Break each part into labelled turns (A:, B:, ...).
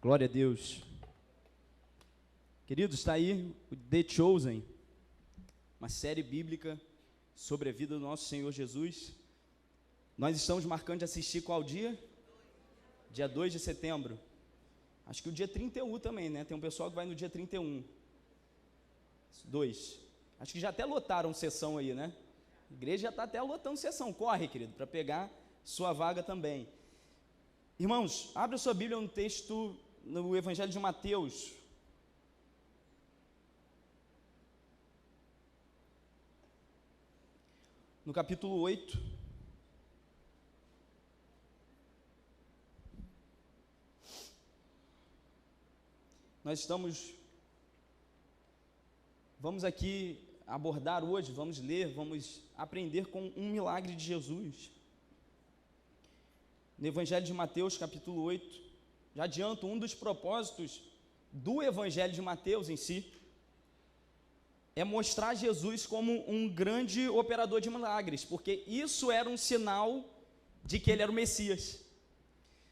A: Glória a Deus. Queridos, está aí o The Chosen, uma série bíblica sobre a vida do nosso Senhor Jesus. Nós estamos marcando de assistir qual dia? Dia 2 de setembro. Acho que o dia 31 também, né? Tem um pessoal que vai no dia 31. 2. Acho que já até lotaram sessão aí, né? A igreja já está até lotando sessão. Corre, querido, para pegar sua vaga também. Irmãos, abre a sua Bíblia no texto, no Evangelho de Mateus. No capítulo 8. Vamos aqui abordar hoje, vamos ler, vamos aprender com um milagre de Jesus. No Evangelho de Mateus, capítulo 8, já adianto, um dos propósitos do Evangelho de Mateus em si, é mostrar Jesus como um grande operador de milagres, porque isso era um sinal de que ele era o Messias.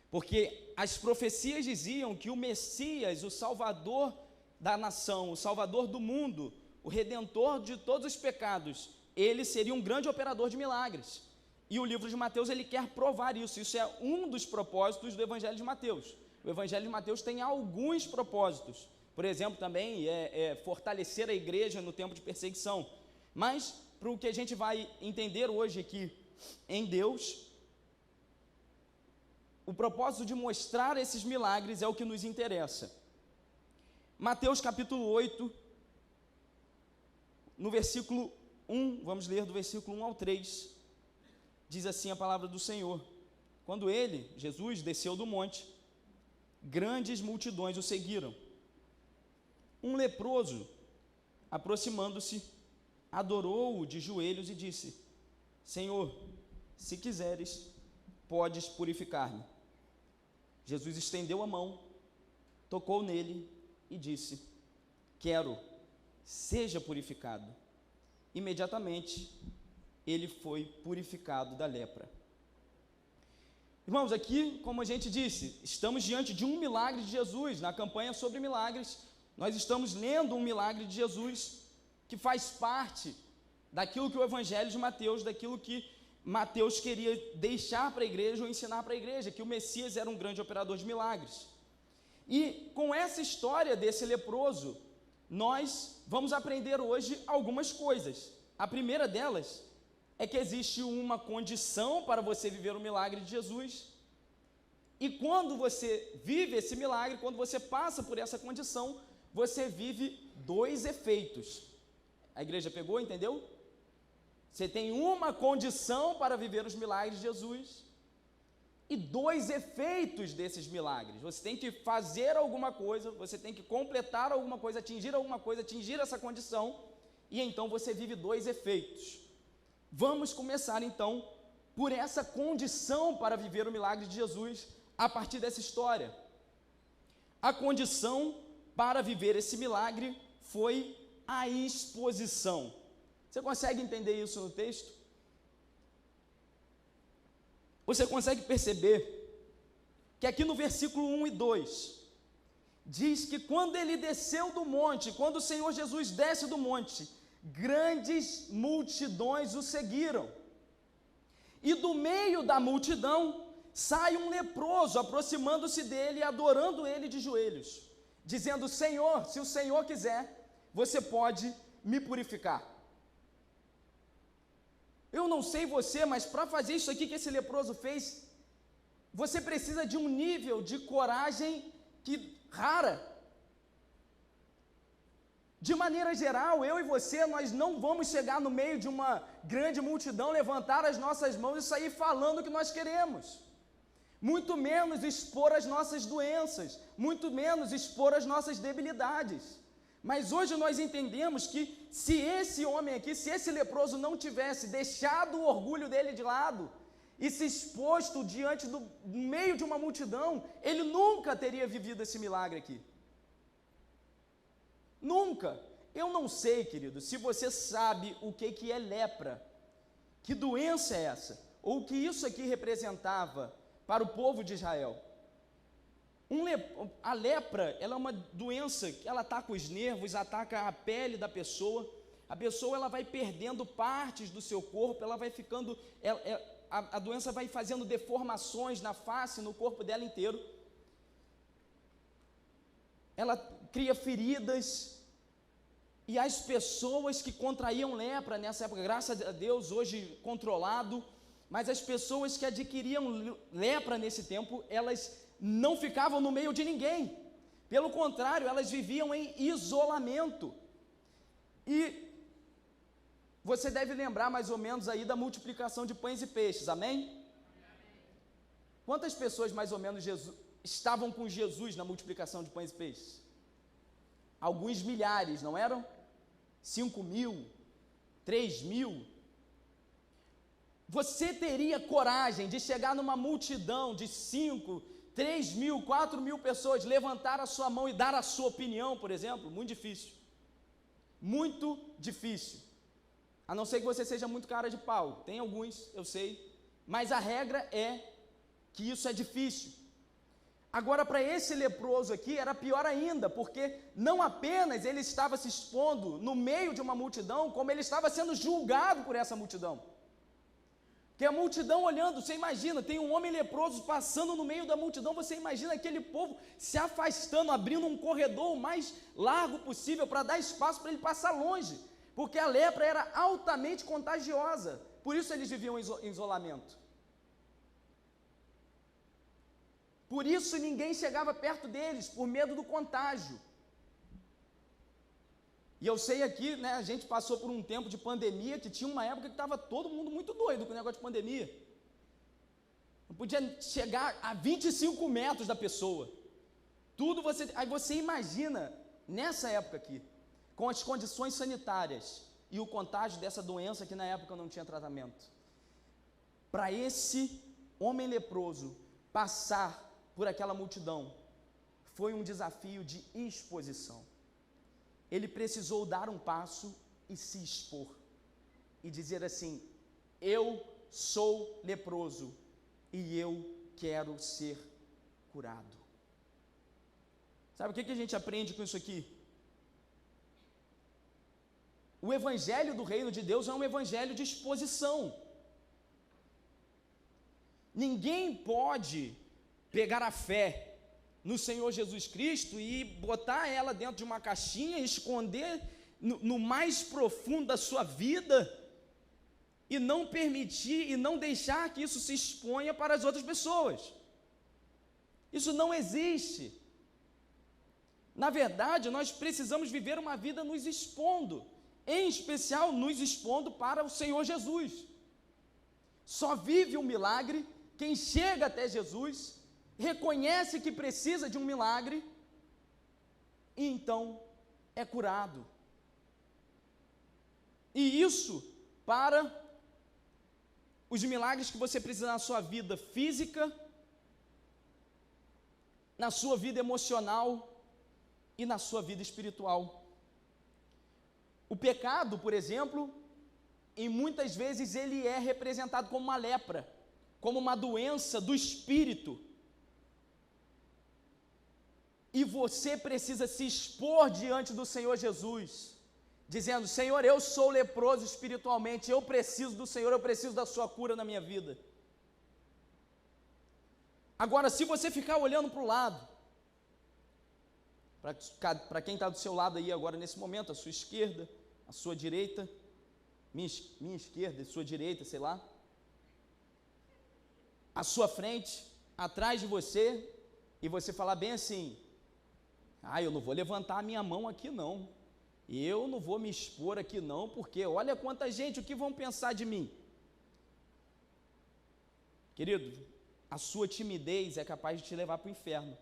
A: Porque as profecias diziam que o Messias, o Salvador da nação, o Salvador do mundo, o Redentor de todos os pecados, ele seria um grande operador de milagres. E o livro de Mateus, ele quer provar isso. Isso é um dos propósitos do Evangelho de Mateus. O Evangelho de Mateus tem alguns propósitos. Por exemplo, também fortalecer a igreja no tempo de perseguição. Mas, para o que a gente vai entender hoje aqui em Deus, o propósito de mostrar esses milagres é o que nos interessa. Mateus capítulo 8, no versículo 1, vamos ler do versículo 1 ao 3, diz assim a palavra do Senhor: quando ele, Jesus, desceu do monte, grandes multidões o seguiram. Um leproso, aproximando-se, adorou-o de joelhos e disse: Senhor, se quiseres, podes purificar-me. Jesus estendeu a mão, tocou nele e disse: quero, seja purificado. Imediatamente, ele foi purificado da lepra. Irmãos, aqui, como a gente disse, estamos diante de um milagre de Jesus. Na campanha sobre milagres, nós estamos lendo um milagre de Jesus que faz parte daquilo que o Evangelho de Mateus, daquilo que Mateus queria deixar para a igreja ou ensinar para a igreja, que o Messias era um grande operador de milagres. E com essa história desse leproso, nós vamos aprender hoje algumas coisas. A primeira delas é que existe uma condição para você viver o milagre de Jesus, e quando você vive esse milagre, quando você passa por essa condição, você vive dois efeitos. A igreja pegou, entendeu? Você tem uma condição para viver os milagres de Jesus e dois efeitos desses milagres. Você tem que fazer alguma coisa, você tem que completar alguma coisa, atingir essa condição, e então você vive dois efeitos. Vamos começar então por essa condição para viver o milagre de Jesus a partir dessa história. A condição para viver esse milagre foi a exposição. Você consegue entender isso no texto? Você consegue perceber que aqui no versículo 1 e 2, diz que quando ele desceu do monte, quando o Senhor Jesus desce do monte, grandes multidões o seguiram. E do meio da multidão, sai um leproso, aproximando-se dele e adorando ele de joelhos, dizendo: Senhor, se o Senhor quiser, você pode me purificar. Eu não sei você, mas para fazer isso aqui que esse leproso fez, você precisa de um nível de coragem rara. De maneira geral, eu e você, nós não vamos chegar no meio de uma grande multidão, levantar as nossas mãos e sair falando o que nós queremos. Muito menos expor as nossas doenças, muito menos expor as nossas debilidades. Mas hoje nós entendemos que se esse homem aqui, se esse leproso não tivesse deixado o orgulho dele de lado e se exposto diante do meio de uma multidão, ele nunca teria vivido esse milagre aqui. Nunca. Eu não sei, querido, se você sabe o que é lepra, que doença é essa, ou o que isso aqui representava para o povo de Israel. A lepra, ela é uma doença que ela ataca os nervos, ataca a pele da pessoa. A pessoa ela vai perdendo partes do seu corpo, ela vai ficando, a doença vai fazendo deformações na face, no corpo dela inteiro. Ela cria feridas, e as pessoas que contraíam lepra nessa época, graças a Deus, hoje controlado, mas as pessoas que adquiriam lepra nesse tempo, elas não ficavam no meio de ninguém. Pelo contrário, elas viviam em isolamento. E você deve lembrar mais ou menos aí da multiplicação de pães e peixes, amém? Quantas pessoas mais ou menos estavam com Jesus na multiplicação de pães e peixes? Alguns milhares, não eram? 5.000, 3.000. Você teria coragem de chegar numa multidão de 5, 3.000, 4.000 pessoas, levantar a sua mão e dar a sua opinião, por exemplo? Muito difícil. Muito difícil. A não ser que você seja muito cara de pau. Tem alguns, eu sei. Mas a regra é que isso é difícil. Agora, para esse leproso aqui, era pior ainda, porque não apenas ele estava se expondo no meio de uma multidão, como ele estava sendo julgado por essa multidão. Porque a multidão olhando, você imagina, tem um homem leproso passando no meio da multidão, você imagina aquele povo se afastando, abrindo um corredor o mais largo possível para dar espaço para ele passar longe, porque a lepra era altamente contagiosa, por isso eles viviam em isolamento. Por isso ninguém chegava perto deles, por medo do contágio. E eu sei aqui, né, a gente passou por um tempo de pandemia, que tinha uma época que estava todo mundo muito doido com o negócio de pandemia. Não podia chegar a 25 metros da pessoa. Aí você imagina, nessa época aqui, com as condições sanitárias e o contágio dessa doença que na época não tinha tratamento. Para esse homem leproso passar por aquela multidão, foi um desafio de exposição. Ele precisou dar um passo e se expor, e dizer assim: eu sou leproso, e eu quero ser curado. Sabe o que a gente aprende com isso aqui? O evangelho do reino de Deus é um evangelho de exposição. Ninguém pode pegar a fé no Senhor Jesus Cristo e botar ela dentro de uma caixinha, esconder no mais profundo da sua vida e não permitir e não deixar que isso se exponha para as outras pessoas. Isso não existe. Na verdade, nós precisamos viver uma vida nos expondo, em especial nos expondo para o Senhor Jesus. Só vive um milagre quem chega até Jesus, reconhece que precisa de um milagre e então é curado. E isso para os milagres que você precisa na sua vida física, na sua vida emocional e na sua vida espiritual. O pecado, por exemplo, e muitas vezes ele é representado como uma lepra, como uma doença do espírito. E você precisa se expor diante do Senhor Jesus, dizendo: Senhor, eu sou leproso espiritualmente, eu preciso do Senhor, eu preciso da sua cura na minha vida. Agora, se você ficar olhando para o lado, para quem está do seu lado aí agora nesse momento, a sua esquerda, a sua direita, minha esquerda e sua direita, sei lá, à sua frente, atrás de você, e você falar bem assim: eu não vou levantar a minha mão aqui não, eu não vou me expor aqui não, porque olha quanta gente, o que vão pensar de mim? Querido, a sua timidez é capaz de te levar para o inferno.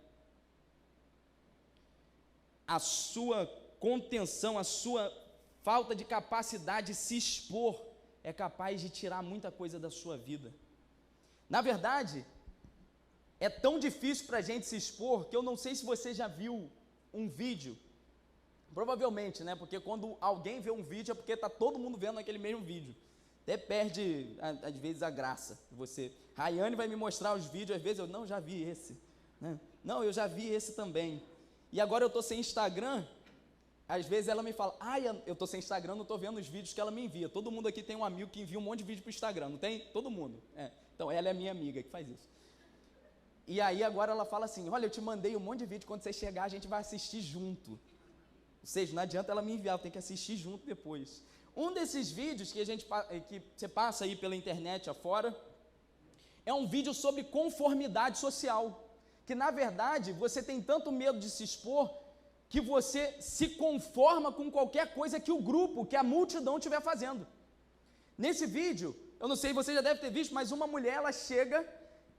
A: A sua contenção, a sua falta de capacidade de se expor é capaz de tirar muita coisa da sua vida. Na verdade, é tão difícil para a gente se expor que eu não sei se você já viu um vídeo, provavelmente, né? Porque quando alguém vê um vídeo é porque está todo mundo vendo aquele mesmo vídeo. Até perde, às vezes, a graça de você. Rayane vai me mostrar os vídeos, às vezes eu não já vi esse, né? Não, eu já vi esse também. E agora eu estou sem Instagram. Às vezes ela me fala, eu estou sem Instagram, não estou vendo os vídeos que ela me envia. Todo mundo aqui tem um amigo que envia um monte de vídeo para o Instagram, não tem? Todo mundo. Então, ela é minha amiga que faz isso. E aí agora ela fala assim, olha, eu te mandei um monte de vídeo, quando você chegar a gente vai assistir junto. Ou seja, não adianta ela me enviar, eu tenho que assistir junto depois. Um desses vídeos que você passa aí pela internet afora, é um vídeo sobre conformidade social. Que na verdade, você tem tanto medo de se expor, que você se conforma com qualquer coisa que o grupo, que a multidão estiver fazendo. Nesse vídeo, eu não sei, você já deve ter visto, mas uma mulher,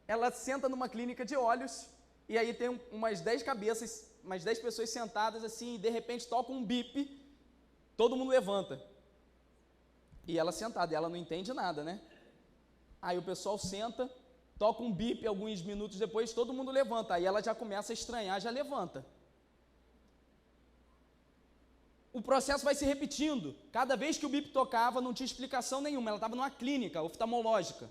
A: ela senta numa clínica de olhos, e aí tem umas 10 cabeças, umas 10 pessoas sentadas assim, e de repente toca um bip, todo mundo levanta. E ela sentada, e ela não entende nada, né? Aí o pessoal senta, toca um bip, alguns minutos depois, todo mundo levanta, aí ela já começa a estranhar, já levanta. O processo vai se repetindo. Cada vez que o bip tocava, não tinha explicação nenhuma. Ela estava numa clínica oftalmológica.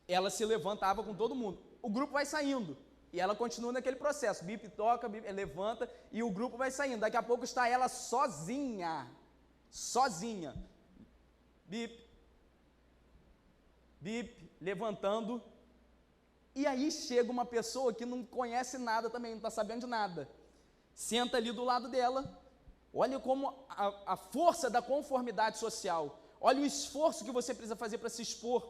A: Ela se levantava com todo mundo. O grupo vai saindo. E ela continua naquele processo. Bip toca, bip levanta e o grupo vai saindo. Daqui a pouco está ela sozinha. Sozinha. Bip. Bip. Levantando. E aí chega uma pessoa que não conhece nada também, não está sabendo de nada. Senta ali do lado dela. Olha como a força da conformidade social. Olha o esforço que você precisa fazer para se expor.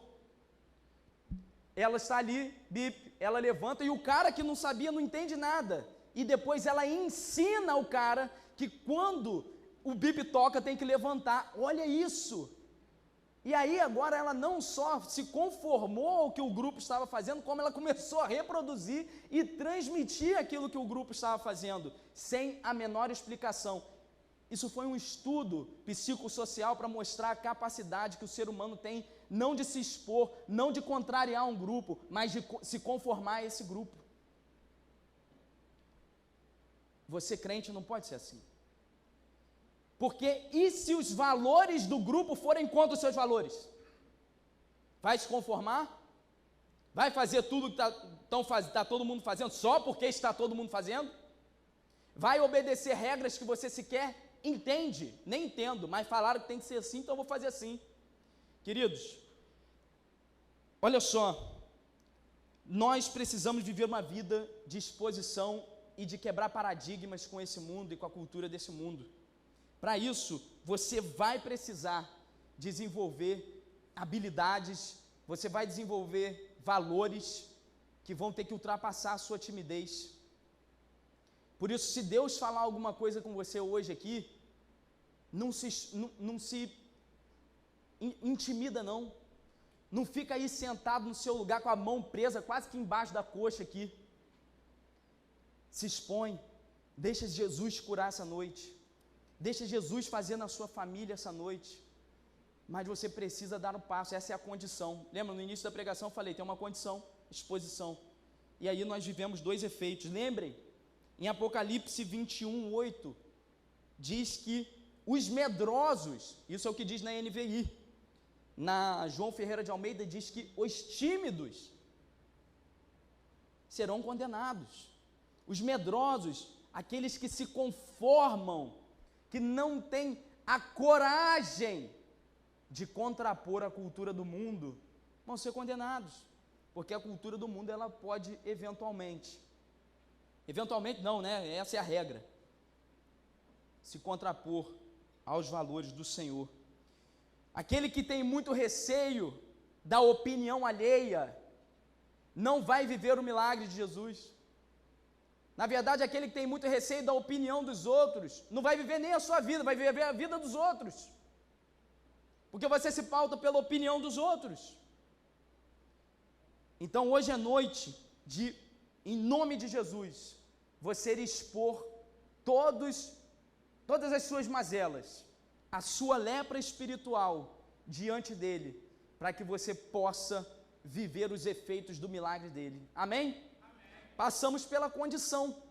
A: Ela está ali, bip, ela levanta, e o cara que não sabia não entende nada. E depois ela ensina o cara que quando o bip toca tem que levantar. Olha isso. E aí agora ela não só se conformou ao que o grupo estava fazendo, como ela começou a reproduzir e transmitir aquilo que o grupo estava fazendo, sem a menor explicação. Isso foi um estudo psicossocial para mostrar a capacidade que o ser humano tem, não de se expor, não de contrariar um grupo, mas de se conformar a esse grupo. Você crente não pode ser assim. Porque e se os valores do grupo forem contra os seus valores? Vai se conformar? Vai fazer tudo que está todo mundo fazendo só porque está todo mundo fazendo? Vai obedecer regras que você sequer entende? Nem entendo, mas falaram que tem que ser assim, então eu vou fazer assim. Queridos, olha só, nós precisamos viver uma vida de exposição e de quebrar paradigmas com esse mundo e com a cultura desse mundo. Para isso, você vai precisar desenvolver habilidades, você vai desenvolver valores que vão ter que ultrapassar a sua timidez. Por isso, se Deus falar alguma coisa com você hoje aqui, não se intimida não. Não fica aí sentado no seu lugar com a mão presa quase que embaixo da coxa aqui. Se expõe, deixa Jesus curar essa noite. Deixa Jesus fazer na sua família essa noite. Mas você precisa dar um passo, essa é a condição. Lembra, no início da pregação eu falei, tem uma condição, exposição. E aí nós vivemos 2 efeitos. Lembrem, em Apocalipse 21, 8, diz que os medrosos, isso é o que diz na NVI, na João Ferreira de Almeida diz que os tímidos serão condenados. Os medrosos, aqueles que se conformam, que não têm a coragem de contrapor a cultura do mundo, vão ser condenados, porque a cultura do mundo ela pode eventualmente não, né? Essa é a regra, se contrapor aos valores do Senhor. Aquele que tem muito receio da opinião alheia, não vai viver o milagre de Jesus. Na verdade, aquele que tem muito receio da opinião dos outros, não vai viver nem a sua vida, vai viver a vida dos outros. Porque você se pauta pela opinião dos outros. Então, hoje é noite de, em nome de Jesus, você expor todas as suas mazelas, a sua lepra espiritual diante dele, para que você possa viver os efeitos do milagre dele. Amém? Amém? Passamos pela condição.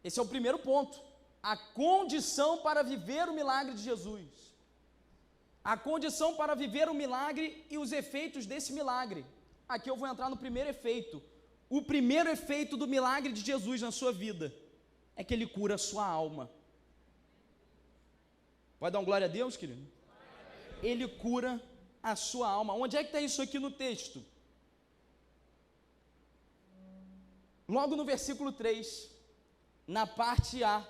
A: Esse é o primeiro ponto. A condição para viver o milagre de Jesus. A condição para viver o milagre e os efeitos desse milagre. Aqui eu vou entrar no primeiro efeito, o primeiro efeito do milagre de Jesus na sua vida é que ele cura a sua alma. Pode dar um glória a Deus, querido? Ele cura a sua alma. Onde é que está isso aqui no texto? Logo no versículo 3, na parte A,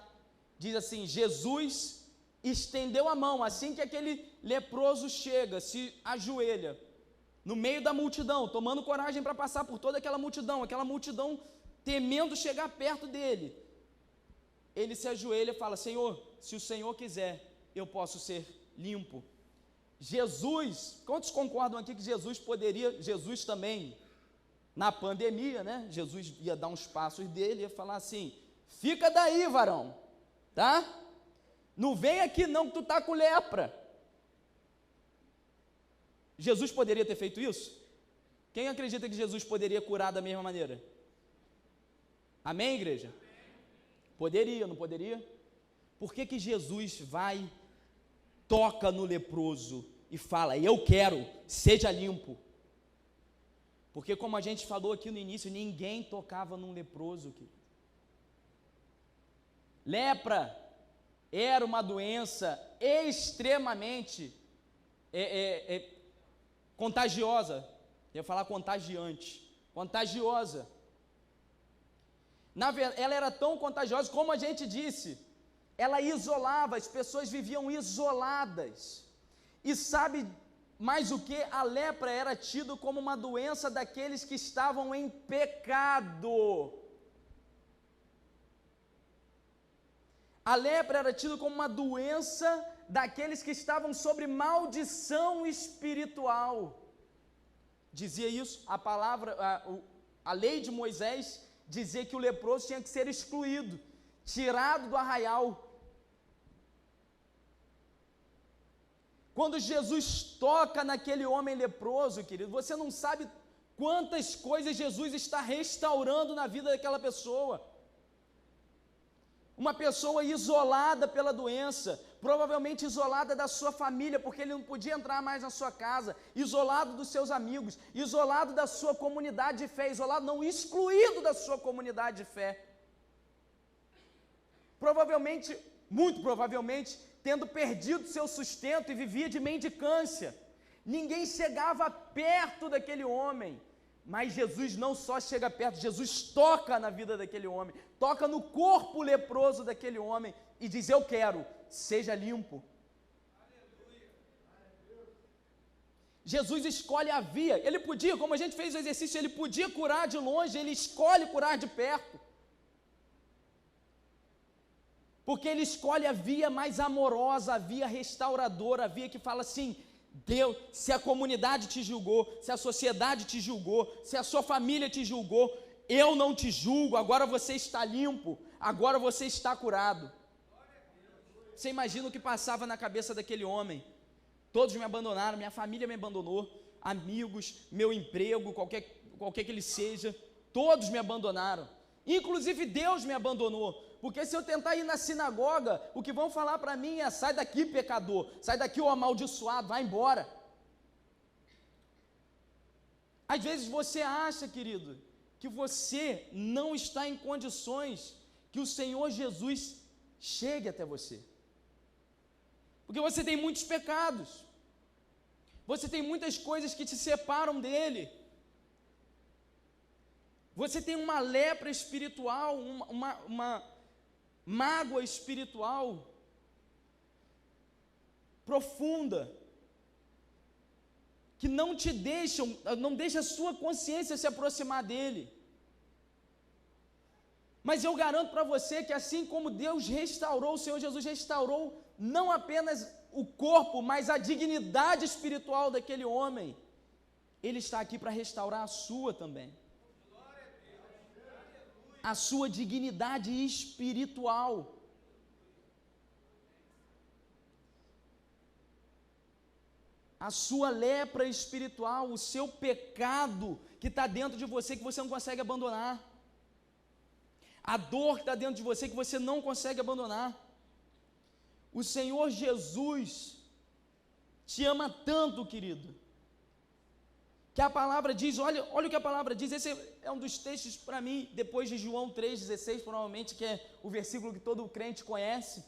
A: diz assim: Jesus estendeu a mão, assim que aquele leproso chega, se ajoelha, no meio da multidão, tomando coragem para passar por toda aquela multidão temendo chegar perto dele. Ele se ajoelha e fala: Senhor, se o Senhor quiser, eu posso ser limpo. Jesus, quantos concordam aqui que Jesus também, na pandemia, né? Jesus ia dar uns passos dele, ia falar assim: fica daí, varão, tá? Não vem aqui não que tu tá com lepra. Jesus poderia ter feito isso? Quem acredita que Jesus poderia curar da mesma maneira? Amém, igreja? Poderia, não poderia? Por que Jesus vai, toca no leproso e fala: eu quero, seja limpo? Porque, como a gente falou aqui no início, ninguém tocava num leproso. Lepra era uma doença extremamente contagiosa. Eu ia falar contagiante, contagiosa. Ela era tão contagiosa, como a gente disse, ela isolava, as pessoas viviam isoladas. E sabe mais o que? A lepra era tido como uma doença daqueles que estavam em pecado. A lepra era tida como uma doença daqueles que estavam sob maldição espiritual. Dizia isso, a lei de Moisés dizia que o leproso tinha que ser excluído, tirado do arraial. Quando Jesus toca naquele homem leproso, querido, você não sabe quantas coisas Jesus está restaurando na vida daquela pessoa. Uma pessoa isolada pela doença, provavelmente isolada da sua família, porque ele não podia entrar mais na sua casa, isolado dos seus amigos, isolado da sua comunidade de fé, isolado não, excluído da sua comunidade de fé. Provavelmente, muito provavelmente, tendo perdido seu sustento e vivia de mendicância. Ninguém chegava perto daquele homem. Mas Jesus não só chega perto, Jesus toca na vida daquele homem, toca no corpo leproso daquele homem e diz: eu quero, seja limpo. Jesus escolhe a via. Ele podia, como a gente fez o exercício, ele podia curar de longe, ele escolhe curar de perto. Porque ele escolhe a via mais amorosa, a via restauradora, a via que fala assim: Deus, se a comunidade te julgou, se a sociedade te julgou, se a sua família te julgou, eu não te julgo, agora você está limpo, agora você está curado. Você imagina o que passava na cabeça daquele homem? Todos me abandonaram, minha família me abandonou, amigos, meu emprego, qualquer que ele seja, todos me abandonaram, inclusive Deus me abandonou. Porque se eu tentar ir na sinagoga, o que vão falar para mim é: sai daqui, pecador, sai daqui, ô amaldiçoado, vai embora. Às vezes você acha, querido, que você não está em condições que o Senhor Jesus chegue até você. Porque você tem muitos pecados, você tem muitas coisas que te separam dele. Você tem uma lepra espiritual, uma mágoa espiritual profunda, que não deixa a sua consciência se aproximar dele. Mas eu garanto para você que assim como Deus restaurou, o Senhor Jesus restaurou não apenas o corpo, mas a dignidade espiritual daquele homem, Ele está aqui para restaurar a sua também. A sua dignidade espiritual. A sua lepra espiritual, o seu pecado que está dentro de você, que você não consegue abandonar. A dor que está dentro de você, que você não consegue abandonar. O Senhor Jesus te ama tanto, querido, que a palavra diz, olha o que a palavra diz, esse é um dos textos para mim, depois de João 3,16, provavelmente, que é o versículo que todo crente conhece.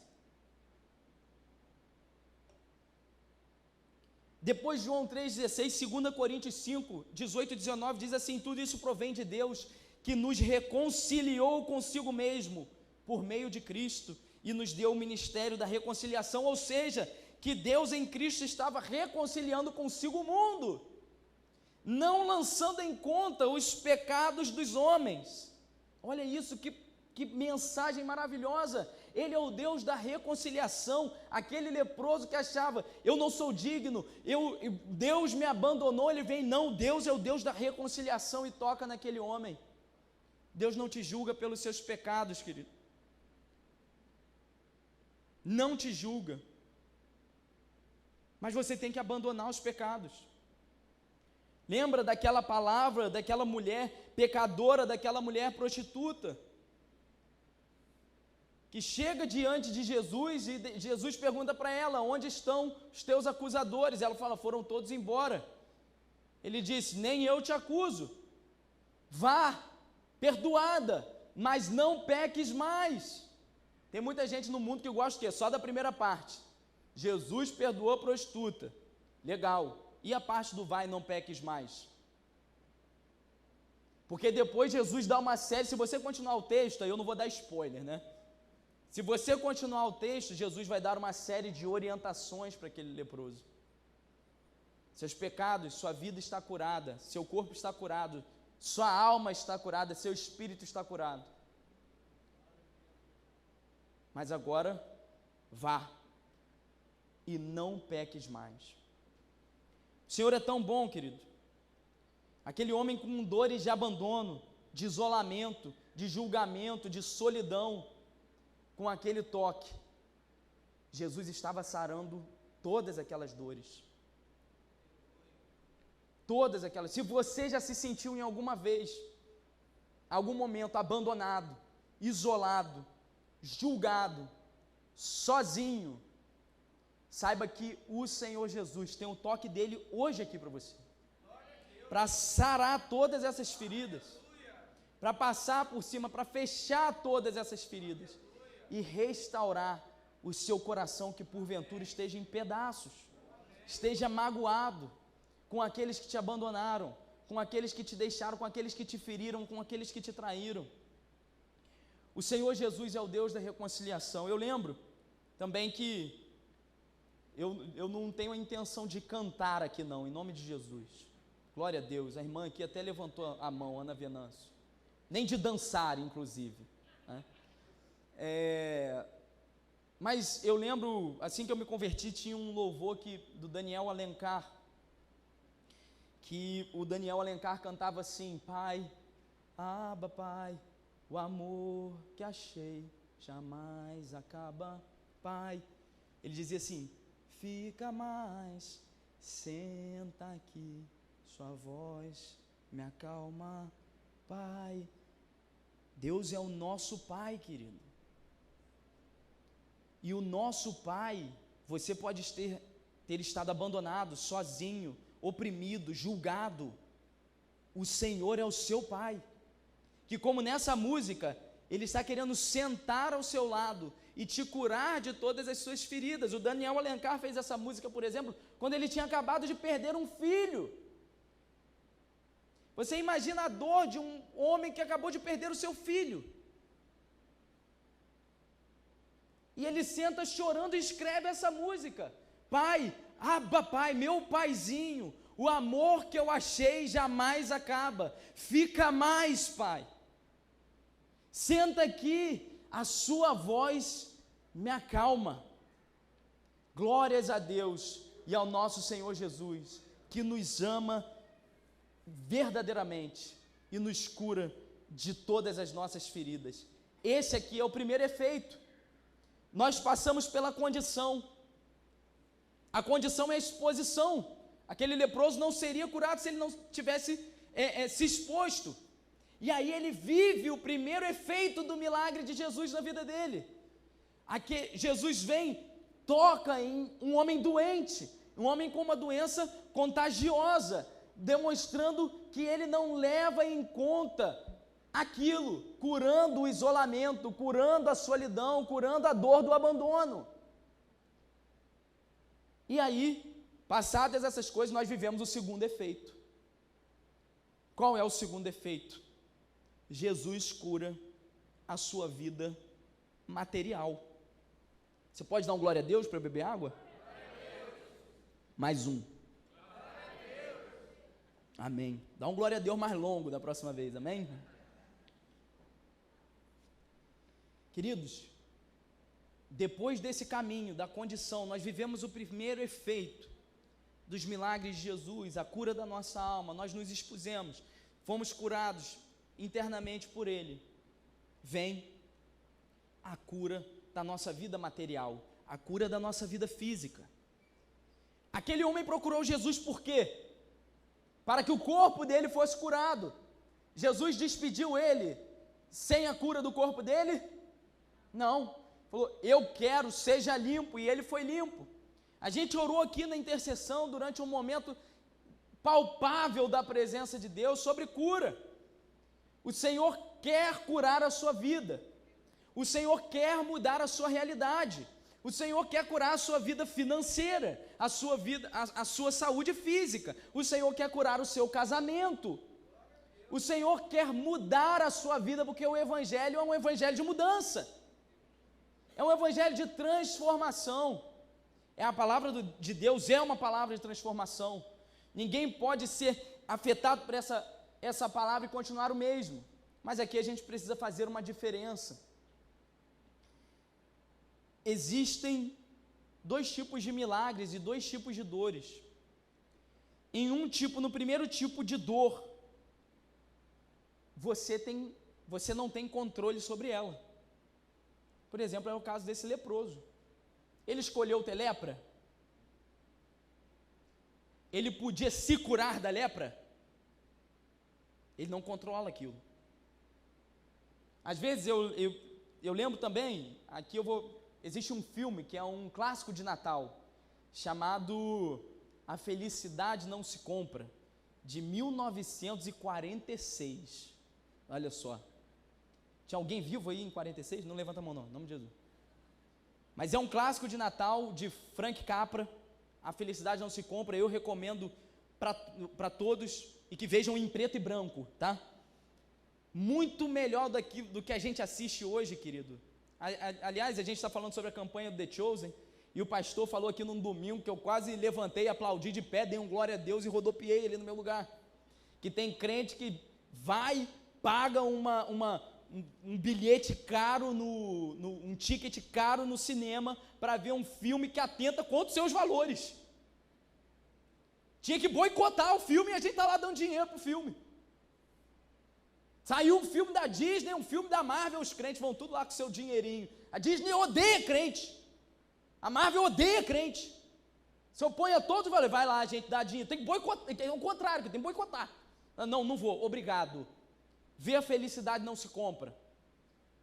A: Depois de João 3,16, 2 Coríntios 5, 18 e 19, diz assim: tudo isso provém de Deus, que nos reconciliou consigo mesmo, por meio de Cristo, e nos deu o ministério da reconciliação, ou seja, que Deus em Cristo estava reconciliando consigo o mundo, não lançando em conta os pecados dos homens. Olha isso, que mensagem maravilhosa. Ele é o Deus da reconciliação. Aquele leproso que achava, eu não sou digno, Deus me abandonou, ele vem, não, Deus é o Deus da reconciliação e toca naquele homem. Deus não te julga pelos seus pecados, querido, não te julga, mas você tem que abandonar os pecados. Lembra daquela palavra, daquela mulher pecadora, daquela mulher prostituta, que chega diante de Jesus e Jesus pergunta para ela: onde estão os teus acusadores? Ela fala: foram todos embora. Ele disse: nem eu te acuso, vá, perdoada, mas não peques mais. Tem muita gente no mundo que gosta do quê? Só da primeira parte. Jesus perdoou a prostituta, legal. E a parte do vai, não peques mais? Porque depois Jesus dá uma série, se você continuar o texto, aí eu não vou dar spoiler, né? Se você continuar o texto, Jesus vai dar uma série de orientações para aquele leproso. Seus pecados, sua vida está curada, seu corpo está curado, sua alma está curada, seu espírito está curado. Mas agora, vá e não peques mais. O Senhor é tão bom, querido. Aquele homem com dores de abandono, de isolamento, de julgamento, de solidão, com aquele toque, Jesus estava sarando todas aquelas dores. Todas aquelas. Se você já se sentiu em alguma vez, algum momento abandonado, isolado, julgado, sozinho, saiba que o Senhor Jesus tem o toque dele hoje aqui para você, para sarar todas essas feridas, para passar por cima, para fechar todas essas feridas e restaurar o seu coração que porventura esteja em pedaços, esteja magoado com aqueles que te abandonaram, com aqueles que te deixaram, com aqueles que te feriram, com aqueles que te traíram. O Senhor Jesus é o Deus da reconciliação. Eu lembro também que eu não tenho a intenção de cantar aqui não, em nome de Jesus. Glória a Deus, a irmã aqui até levantou a mão, Ana Venâncio. Nem de dançar, inclusive, né? Mas eu lembro, assim que eu me converti, tinha um louvor do Daniel Alencar, que o Daniel Alencar cantava assim: Pai, Abba, Pai, o amor que achei jamais acaba, Pai. Ele dizia assim: fica mais, senta aqui, sua voz me acalma, Pai. Deus é o nosso Pai, querido. E o nosso Pai, você pode ter estado abandonado, sozinho, oprimido, julgado. O Senhor é o seu Pai, que como nessa música, Ele está querendo sentar ao seu lado e te curar de todas as suas feridas. O Daniel Alencar fez essa música, por exemplo, quando ele tinha acabado de perder um filho. Você imagina a dor de um homem que acabou de perder o seu filho. E ele senta chorando e escreve essa música: Pai, Abba, Pai, meu paizinho, o amor que eu achei jamais acaba, fica mais, Pai. Senta aqui, a sua voz me acalma. Glórias a Deus e ao nosso Senhor Jesus, que nos ama verdadeiramente e nos cura de todas as nossas feridas. Esse aqui é o primeiro efeito. Nós passamos pela condição. A condição é a exposição. Aquele leproso não seria curado se ele não tivesse se exposto. E aí ele vive o primeiro efeito do milagre de Jesus na vida dele. Aqui, Jesus vem, toca em um homem doente, um homem com uma doença contagiosa, demonstrando que ele não leva em conta aquilo, curando o isolamento, curando a solidão, curando a dor do abandono. E aí, passadas essas coisas, nós vivemos o segundo efeito. Qual é o segundo efeito? Jesus cura a sua vida material. Você pode dar um glória a Deus para beber água? Mais um. Amém. Dá um glória a Deus mais longo da próxima vez, amém? Queridos, depois desse caminho, da condição, nós vivemos o primeiro efeito dos milagres de Jesus, a cura da nossa alma, nós nos expusemos, fomos curados internamente por Ele. Vem a cura da nossa vida material, a cura da nossa vida física. Aquele homem procurou Jesus por quê? Para que o corpo dele fosse curado. Jesus despediu ele sem a cura do corpo dele? Não. Falou, eu quero, seja limpo, e ele foi limpo. A gente orou aqui na intercessão durante um momento palpável da presença de Deus sobre cura. O Senhor quer curar a sua vida. O Senhor quer mudar a sua realidade. O Senhor quer curar a sua vida financeira, a sua vida, a sua saúde física. O Senhor quer curar o seu casamento. O Senhor quer mudar a sua vida, porque o Evangelho é um Evangelho de mudança. É um Evangelho de transformação. A palavra de Deus é uma palavra de transformação. Ninguém pode ser afetado por essa palavra e continuar o mesmo. Mas aqui a gente precisa fazer uma diferença. Existem dois tipos de milagres e dois tipos de dores. No primeiro tipo de dor, você não tem controle sobre ela. Por exemplo, é o caso desse leproso. Ele escolheu ter lepra? Ele podia se curar da lepra? Ele não controla aquilo. Às vezes eu lembro também, existe um filme que é um clássico de Natal, chamado A Felicidade Não Se Compra, de 1946. Olha só. Tinha alguém vivo aí em 46? Não levanta a mão não, em nome de Jesus. Mas é um clássico de Natal, de Frank Capra, A Felicidade Não Se Compra. Eu recomendo para todos, e que vejam em preto e branco, tá? Muito melhor do que a gente assiste hoje, querido. Aliás, a gente está falando sobre a campanha do The Chosen, e o pastor falou aqui num domingo, que eu quase levantei, aplaudi de pé, dei um glória a Deus e rodopiei ali no meu lugar, que tem crente que vai, paga um bilhete caro, um ticket caro no cinema, para ver um filme que atenta contra os seus valores. Tinha que boicotar o filme e a gente está lá dando dinheiro para o filme. Saiu um filme da Disney, um filme da Marvel, os crentes vão tudo lá com seu dinheirinho. A Disney odeia crente. A Marvel odeia crente. Se opõe a todos os valores. Vai lá, a gente dá dinheiro. Tem que boicotar, é o contrário, tem que boicotar. Não vou, obrigado. Ver a felicidade não se compra.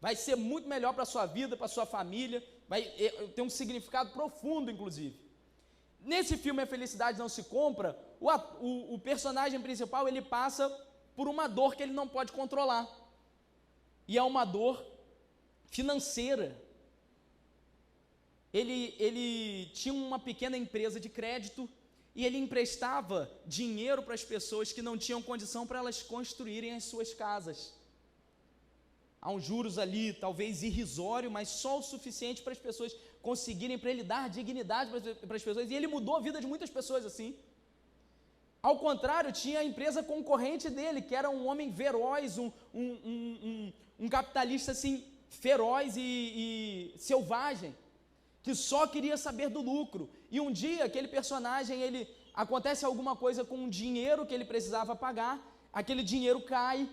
A: Vai ser muito melhor para a sua vida, para a sua família. Vai ter um significado profundo, inclusive. Nesse filme A Felicidade Não Se Compra, o personagem principal, ele passa por uma dor que ele não pode controlar, e é uma dor financeira. Ele tinha uma pequena empresa de crédito, e ele emprestava dinheiro para as pessoas que não tinham condição para elas construírem as suas casas. Há uns juros ali, talvez irrisório, mas só o suficiente para as pessoas conseguirem, para ele dar dignidade para as pessoas, e ele mudou a vida de muitas pessoas assim. Ao contrário, tinha a empresa concorrente dele, que era um homem feroz, um capitalista assim, feroz e selvagem, que só queria saber do lucro. E um dia, aquele personagem, acontece alguma coisa com o dinheiro que ele precisava pagar, aquele dinheiro cai.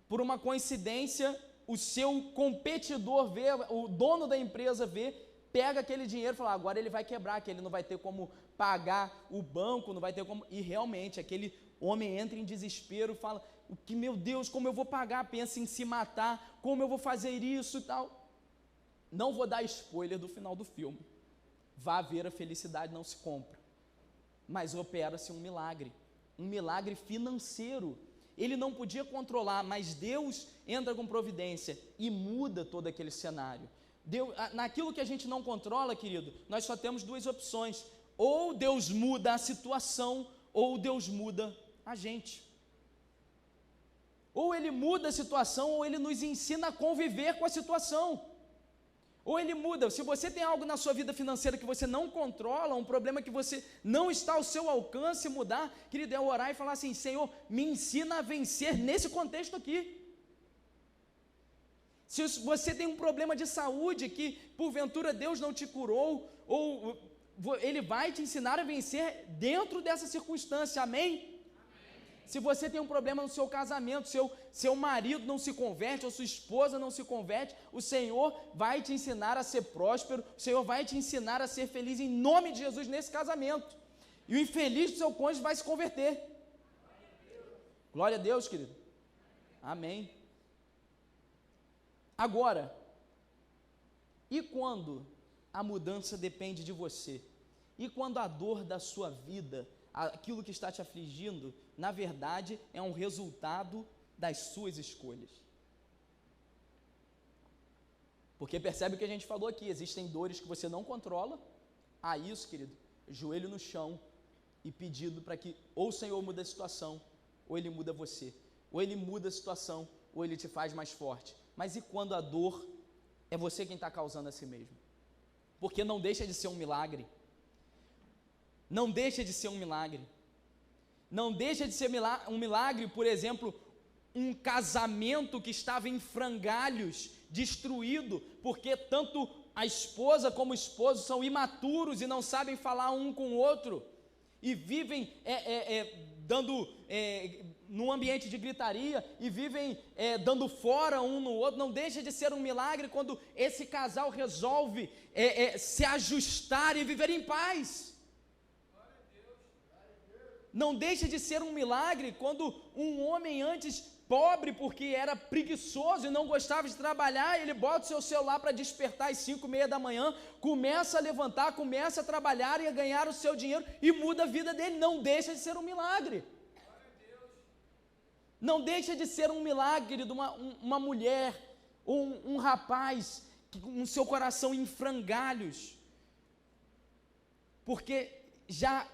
A: Por uma coincidência, o seu competidor vê, o dono da empresa vê, pega aquele dinheiro e fala, agora ele vai quebrar, que ele não vai ter como pagar o banco, não vai ter como, e realmente aquele homem entra em desespero, fala, meu Deus, como eu vou pagar, pensa em se matar, como eu vou fazer isso e tal. Não vou dar spoiler do final do filme, vá ver A Felicidade Não Se Compra. mas opera-se um milagre financeiro. Ele não podia controlar, mas Deus entra com providência e muda todo aquele cenário. Naquilo que a gente não controla, querido, nós só temos duas opções: ou Deus muda a situação, ou Deus muda a gente. Ou Ele muda a situação, ou Ele nos ensina a conviver com a situação. Ou Ele muda. Se você tem algo na sua vida financeira que você não controla, um problema que você não está ao seu alcance mudar, querido, é orar e falar assim: Senhor, me ensina a vencer nesse contexto aqui. Se você tem um problema de saúde que porventura Deus não te curou, ou Ele vai te ensinar a vencer dentro dessa circunstância, amém? Se você tem um problema no seu casamento, seu marido não se converte, ou sua esposa não se converte, o Senhor vai te ensinar a ser próspero, o Senhor vai te ensinar a ser feliz em nome de Jesus nesse casamento, e o infeliz do seu cônjuge vai se converter. Glória a Deus, querido. Amém. Agora, e quando a mudança depende de você? E quando a dor da sua vida, aquilo que está te afligindo, na verdade, é um resultado das suas escolhas? Porque percebe o que a gente falou aqui, existem dores que você não controla. Isso, querido, joelho no chão e pedido para que ou o Senhor muda a situação, ou Ele muda você. Ou Ele muda a situação, ou Ele te faz mais forte. Mas e quando a dor é você quem está causando a si mesmo? Porque não deixa de ser um milagre. Não deixa de ser um milagre. Não deixa de ser um milagre, por exemplo, um casamento que estava em frangalhos, destruído, porque tanto a esposa como o esposo são imaturos e não sabem falar um com o outro, e vivem num ambiente de gritaria, e vivem dando fora um no outro. Não deixa de ser um milagre quando esse casal resolve se ajustar e viver em paz. Não deixa de ser um milagre quando um homem antes pobre, porque era preguiçoso e não gostava de trabalhar, ele bota o seu celular para despertar às 5:30 da manhã, começa a levantar, começa a trabalhar e a ganhar o seu dinheiro e muda a vida dele. Não deixa de ser um milagre. Não deixa de ser um milagre de uma mulher ou um rapaz com seu coração em frangalhos, porque já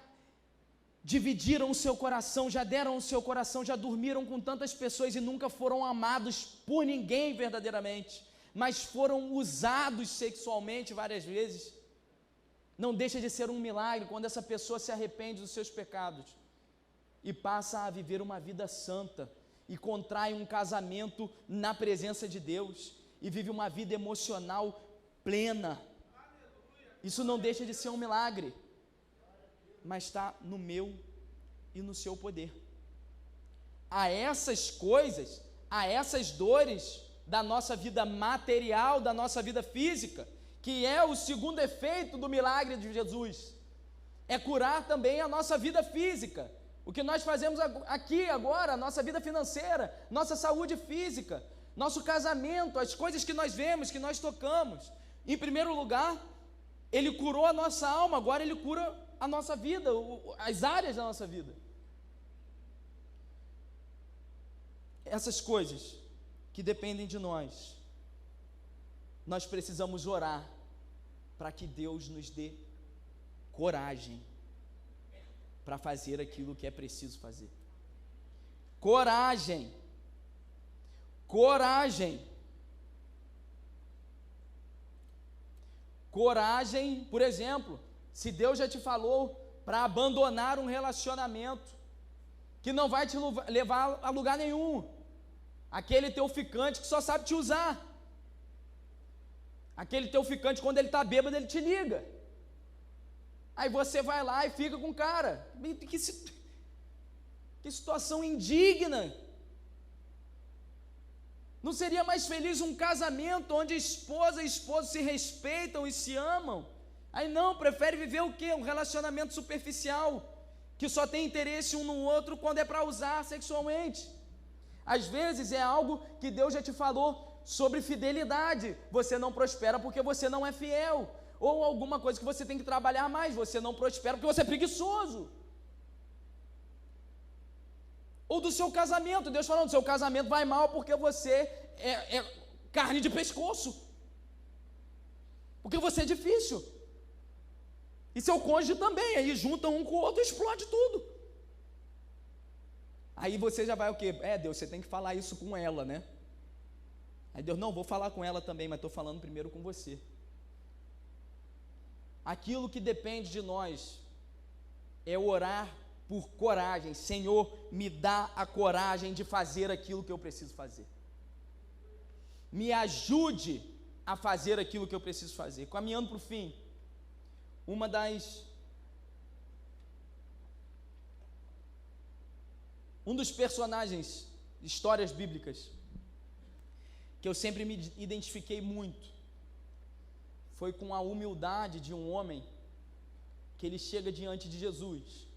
A: dividiram o seu coração, já deram o seu coração, já dormiram com tantas pessoas e nunca foram amados por ninguém verdadeiramente, mas foram usados sexualmente várias vezes. Não deixa de ser um milagre quando essa pessoa se arrepende dos seus pecados e passa a viver uma vida santa, e contrai um casamento na presença de Deus, e vive uma vida emocional plena. Isso não deixa de ser um milagre, mas está no meu e no seu poder. A essas coisas, a essas dores da nossa vida material, da nossa vida física, que é o segundo efeito do milagre de Jesus, é curar também a nossa vida física. O que nós fazemos aqui agora, a nossa vida financeira, nossa saúde física, nosso casamento, as coisas que nós vemos, que nós tocamos. Em primeiro lugar, Ele curou a nossa alma, agora Ele cura a nossa vida, as áreas da nossa vida. Essas coisas que dependem de nós precisamos orar para que Deus nos dê coragem para fazer aquilo que é preciso fazer. Coragem. Coragem. Coragem, por exemplo, se Deus já te falou para abandonar um relacionamento que não vai te levar a lugar nenhum, aquele teu ficante que só sabe te usar, aquele teu ficante, quando ele está bêbado, ele te liga, aí você vai lá e fica com o cara. Que situação indigna. Não seria mais feliz um casamento onde esposa e esposo se respeitam e se amam? Aí não, prefere viver o quê? Um relacionamento superficial, que só tem interesse um no outro quando é para usar sexualmente. Às vezes é algo que Deus já te falou sobre fidelidade. Você não prospera porque você não é fiel. Ou alguma coisa que você tem que trabalhar mais. Você não prospera porque você é preguiçoso. Ou do seu casamento, Deus falando, seu casamento vai mal porque você é carne de pescoço, porque você é difícil, e seu cônjuge também, aí junta um com o outro e explode tudo. Aí você já vai o quê? Deus, você tem que falar isso com ela, né? Aí Deus, não, vou falar com ela também, mas estou falando primeiro com você. Aquilo que depende de nós é orar por coragem. Senhor, me dá a coragem de fazer aquilo que eu preciso fazer. Me ajude a fazer aquilo que eu preciso fazer. Caminhando para o fim, um dos personagens de histórias bíblicas que eu sempre me identifiquei muito foi com a humildade de um homem que ele chega diante de Jesus.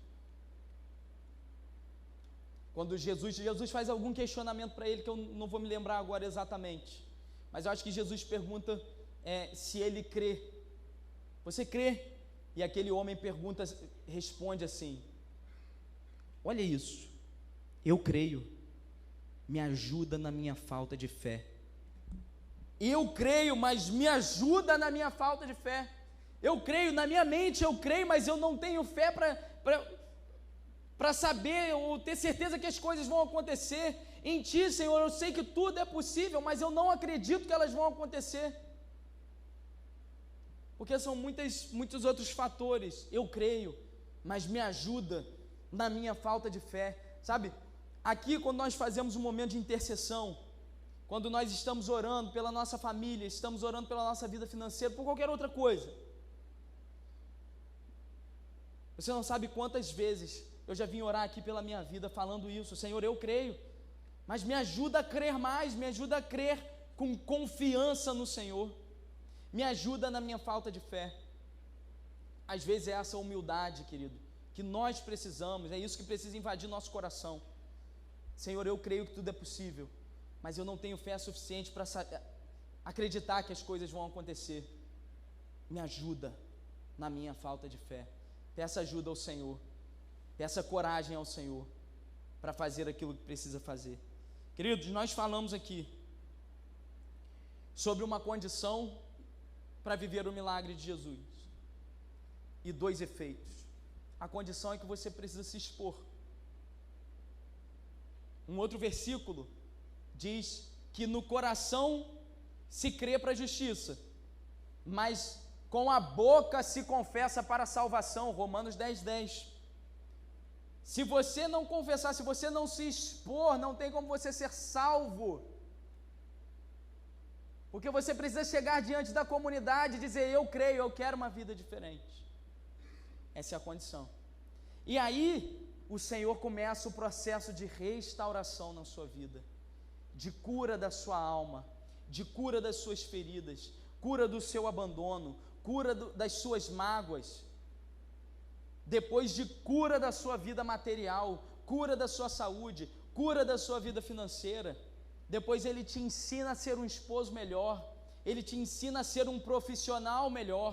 A: Quando Jesus faz algum questionamento para ele, que eu não vou me lembrar agora exatamente, mas eu acho que Jesus pergunta se ele crê. Você crê? E aquele homem responde assim: olha isso, eu creio, me ajuda na minha falta de fé. Eu creio, mas me ajuda na minha falta de fé. Eu creio, na minha mente eu creio, mas eu não tenho fé para saber ou ter certeza que as coisas vão acontecer. Em Ti, Senhor, eu sei que tudo é possível, mas eu não acredito que elas vão acontecer, porque são muitos outros fatores. Eu creio, mas me ajuda na minha falta de fé. Sabe, aqui quando nós fazemos um momento de intercessão, quando nós estamos orando pela nossa família, estamos orando pela nossa vida financeira, por qualquer outra coisa, você não sabe quantas vezes eu já vim orar aqui pela minha vida falando isso: Senhor, eu creio, mas me ajuda a crer mais, me ajuda a crer com confiança no Senhor, me ajuda na minha falta de fé. Às vezes é essa humildade, querido, que nós precisamos, é isso que precisa invadir nosso coração. Senhor, eu creio que tudo é possível, mas eu não tenho fé suficiente para acreditar que as coisas vão acontecer. Me ajuda na minha falta de fé. Peça ajuda ao Senhor, peça coragem ao Senhor para fazer aquilo que precisa fazer. Queridos, nós falamos aqui sobre uma condição para viver o milagre de Jesus e 2 efeitos. A condição é que você precisa se expor. Um outro versículo diz que no coração se crê para a justiça, mas com a boca se confessa para a salvação. Romanos 10:10. Se você não confessar, se você não se expor, não tem como você ser salvo, porque você precisa chegar diante da comunidade e dizer: eu creio, eu quero uma vida diferente. Essa é a condição. E aí o Senhor começa o processo de restauração na sua vida, de cura da sua alma, de cura das suas feridas, cura do seu abandono, cura das suas mágoas, depois de cura da sua vida material, cura da sua saúde, cura da sua vida financeira. Depois Ele te ensina a ser um esposo melhor, Ele te ensina a ser um profissional melhor,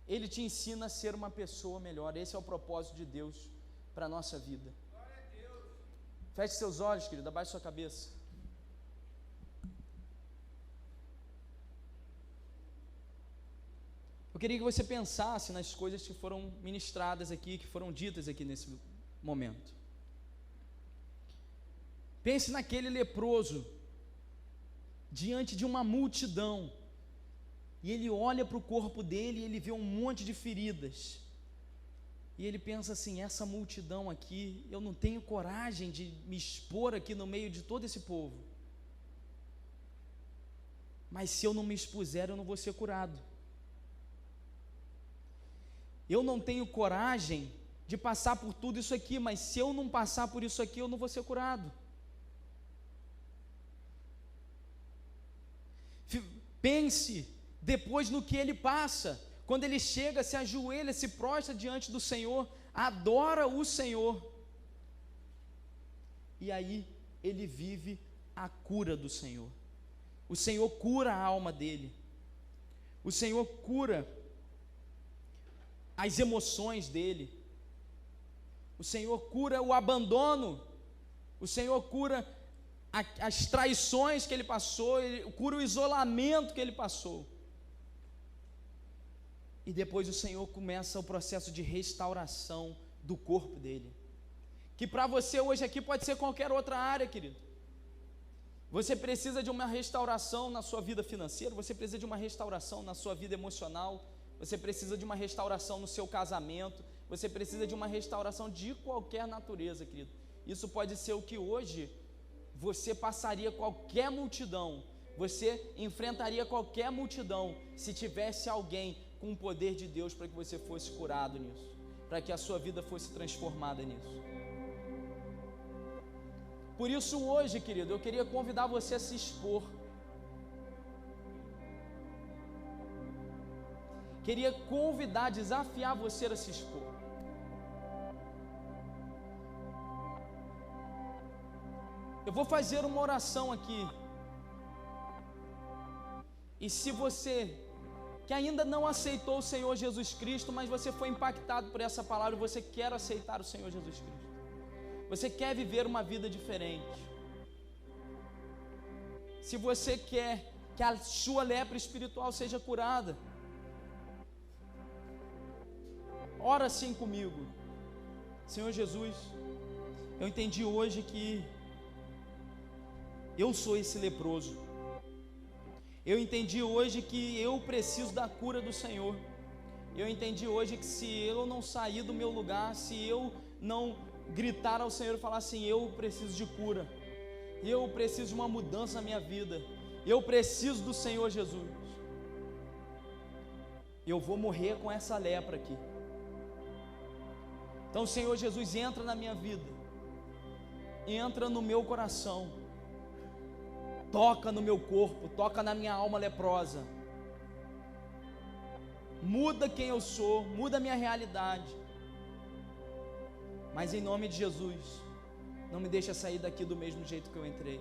A: Ele te ensina a ser uma pessoa melhor. Esse é o propósito de Deus para a nossa vida. Feche seus olhos, querido, abaixe sua cabeça. Eu queria que você pensasse nas coisas que foram ministradas aqui, que foram ditas aqui nesse momento. Pense naquele leproso, diante de uma multidão, e ele olha para o corpo dele e ele vê um monte de feridas, e ele pensa assim: essa multidão aqui, eu não tenho coragem de me expor aqui no meio de todo esse povo, mas se eu não me expuser, eu não vou ser curado. Eu não tenho coragem de passar por tudo isso aqui, mas se eu não passar por isso aqui, eu não vou ser curado. Pense depois no que ele passa, quando ele chega, se ajoelha, se prostra diante do Senhor, adora o Senhor, e aí ele vive a cura do Senhor. O Senhor cura a alma dele, o Senhor cura as emoções dele, o Senhor cura o abandono O Senhor cura as traições que ele passou, ele cura o isolamento que ele passou. E depois o Senhor começa o processo de restauração do corpo dele. Que para você hoje aqui pode ser qualquer outra área, querido. Você precisa de uma restauração na sua vida financeira, você precisa de uma restauração na sua vida emocional, você precisa de uma restauração no seu casamento, você precisa de uma restauração de qualquer natureza, querido. Isso pode ser o que hoje você passaria qualquer multidão, você enfrentaria qualquer multidão se tivesse alguém com o poder de Deus para que você fosse curado nisso, para que a sua vida fosse transformada nisso. Por isso hoje, querido, eu queria convidar você a se expor. Queria convidar, desafiar você a se expor. Eu vou fazer uma oração aqui. E se você que ainda não aceitou o Senhor Jesus Cristo, mas você foi impactado por essa palavra, você quer aceitar o Senhor Jesus Cristo, você quer viver uma vida diferente, se você quer que a sua lepra espiritual seja curada, ora assim comigo. Senhor Jesus, eu entendi hoje que eu sou esse leproso. Eu entendi hoje que eu preciso da cura do Senhor. Eu entendi hoje que se eu não sair do meu lugar, se eu não gritar ao Senhor e falar assim, eu preciso de cura, eu preciso de uma mudança na minha vida, eu preciso do Senhor Jesus, eu vou morrer com essa lepra aqui. Então, Senhor Jesus, entra na minha vida, entra no meu coração, toca no meu corpo, toca na minha alma leprosa, muda quem eu sou, muda a minha realidade, mas em nome de Jesus, não me deixa sair daqui do mesmo jeito que eu entrei.